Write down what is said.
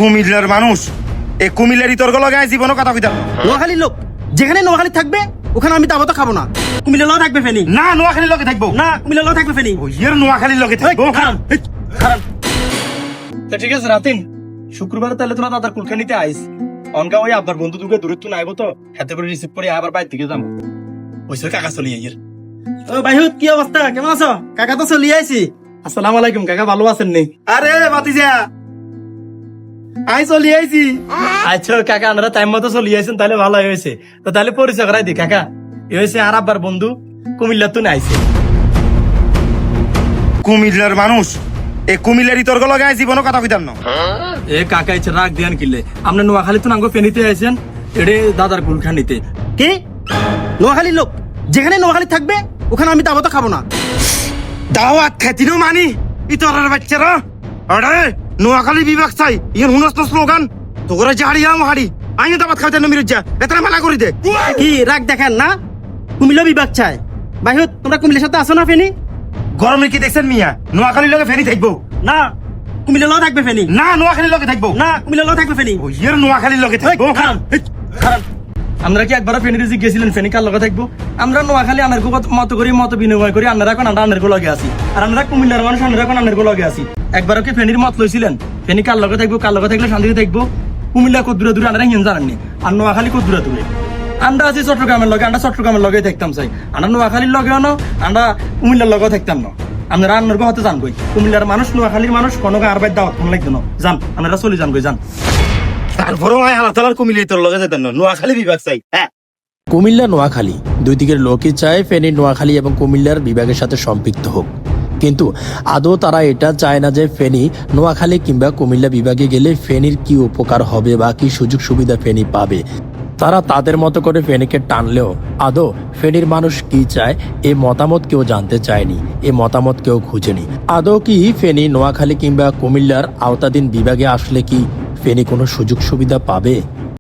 কুমিল্লার মানুষ এই কুমিল্লারই তোর লগায় জীবনও কথা কইতাম নোয়াখালীর লোক যেখানে নোয়াখালী থাকবে ওখানে আমি দাবত খাবো না। কুমিল্লা ল থাকবে ফেনি না নোয়াখালীর লগে থাকবো না, কুমিল্লা ল থাকবে ফেনি। ওই এর নোয়াখালীর লগে থাকবো তো ঠিক আছে রাতিন, শুক্রবার তাহলে তোরা দাদার কুলখানিতে আইস। অনকা ওই আব্বার বন্ধু দুকে দূরত্ব নাইবো তো হাতে করে রিসিভ করে আবার বাইর থেকে যাবো। ওইসব কাকা চলে আইয়ের। ও বাইহুত, কি অবস্থা, কেমন আছো? কাকা তো চলিয়ে আইছি। আসসালামু আলাইকুম কাকা, ভালো আছেন নি? আরে বাতিজা আই চলি আইছি। আচ্ছা কাকা, আপনারা টাইম মতো চলে আইছেন তাহলে ভালো হয়েছে। তো তাহলে পরিচয় করাই দি কাকা, এ হয়েছে আর আব্বার বন্ধু, কুমিল্লা তো আইছে। কুমিল্লার মানুষ এই কুমিল্লারই তোর লগায় জীবনও কথা কইতাম না। এ কাকা ইচ্ছে রাগ দিয়ান কিনলে আপনি নোয়াখালী তো নাঙ্গো ফেনিতে আইছেন, এডে দাদার কুলখানিতে। কি নোয়াখালীর লোক যেখানে নোয়াখালী থাকবে ওখানে আমি দাবত খাবো না। দাওয়াত খাইতিনো মানি ইতরের বাচ্চারা। আরে নোয়াখালী বিভাগ চাই ইন হুনস তো স্লোগান তোরা জাড়ি আম হাড়ি আইন দাওয়াত খাইতে না মিরজা এতরা মেলা করে দে। কি রাগ দেখেন না? কুমিল্লা বিভাগ চাই। বাইহুত, তোমরা কুমিল্লার সাথে আসো না ফেনি? গরমে কি দেখছেন মিয়া? নোয়াখালীর লগে ফেনি থাকবো না, কুমিল্লা ল থাকবে ফেনি না নোয়াখালীর লগে থাকবো না, কুমিল্লা ল থাকবে ফেনি। ওই এর নোয়াখালীর লগে থাকবো। আমরা কি একবার ফেনি রিজি গেছিলেন? ফেনি কার লগে থাকবো? আমরা নোয়াখালী আনার মতো করি, মত বিনিময় করি। আপনারা এখন আমরা আনার লগে আছি, আর আমরা কুমিল্লার মানুষ, আমরা এখন আনার লগে আছি। একবারও কি ফেনির মত লইছিলেন? ফেনি কার লগে থাকবো, কার লগে থাকলে শান্তিতে থাকবো? কুমিল্লা কত দূরে দূরে আমরা হিন জানেননি, আর নোয়াখালী কত দূরে দূরে। আমরা আছি চট্টগ্রামের লগে, আমরা চট্টগ্রামের লগে থাকতাম চাই। আমরা নোয়াখালীর লগে না, আমরা কুমিল্লার লগে থাকতাম না। আপনারা আন্নার হতে জান কই, কুমিল্লার মানুষ নোয়াখালীর মানুষ কোনো আর বাইর দাওয়াত ফোন লাগতো না। যান আপনারা চলে যান কই, যান। তারপরও আয় আল্লাহ তাআলার কুমিল্লায় তোর লগে যেতেন না, নোয়াখালী বিভাগ চাই। হ্যাঁ কুমিল্লা নোয়াখালী দুই দিকের লোকই চায় ফেনী নোয়াখালী এবং কুমিল্লার বিভাগের সাথে সম্পৃক্ত হোক, কিন্তু আদৌ তারা এটা চায় না যে ফেনী নোয়াখালী কিংবা কুমিল্লা বিভাগে গেলে ফেনীর কি উপকার হবে বা কি সুযোগ সুবিধা ফেনী পাবে। তারা তাদের মতো করে ফেনীকে টানলেও আদৌ ফেনীর মানুষ কি চায় এ মতামত কেউ জানতে চায়নি, এ মতামত কেউ খুঁজেনি। আদৌ কি ফেনী নোয়াখালী কিংবা কুমিল্লার আওতাধীন বিভাগে আসলে কি ফেনী কোনো সুযোগ সুবিধা পাবে?